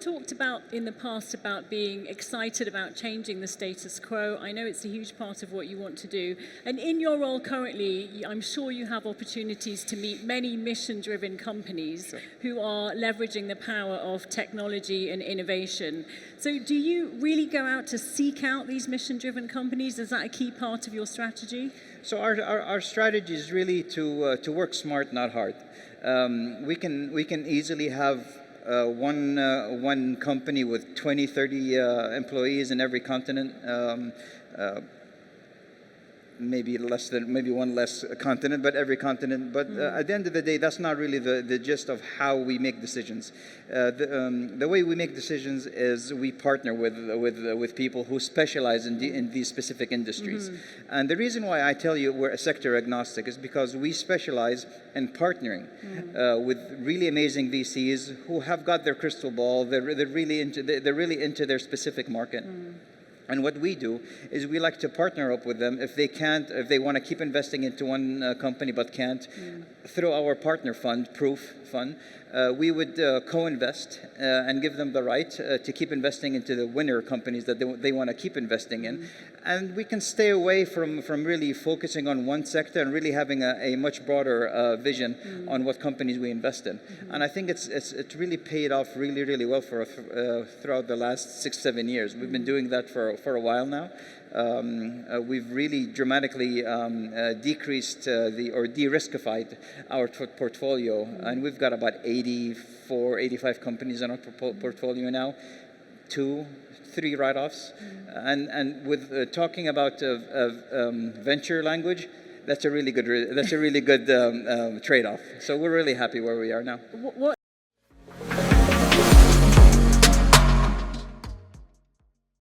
talked about in the past about being excited about changing the status quo. I know it's a huge part of what you want to do. And in your role currently, I'm sure you have opportunities to meet many mission-driven companies who are leveraging the power of technology and innovation. So do you really go out to seek out these mission-driven companies? Is that a key part of your strategy? So our strategy is really to work smart, not hard. We can easily have one company with 20, 30 employees in every continent. Maybe one less continent, but every continent. But at the end of the day, that's not really the gist of how we make decisions. The way we make decisions is we partner with people who specialize in these specific industries. And the reason why I tell you we're a sector agnostic is because we specialize in partnering with really amazing VCs who have got their crystal ball. They're really into their specific market. And what we do is we like to partner up with them if they want to keep investing into one company but can't, through our partner fund, Proof Fund, we would co-invest and give them the right to keep investing into the winner companies that they want to keep investing in. And we can stay away from really focusing on one sector and really having a much broader vision on what companies we invest in. And I think it's really paid off really, really well for us throughout the last 6-7 years. We've been doing that for a while now. We've really dramatically decreased or de-riskified our portfolio, and we've got about 84, 85 companies in our portfolio now, 2-3 write-offs, and with talking about venture language, that's a really good trade-off. So we're really happy where we are now.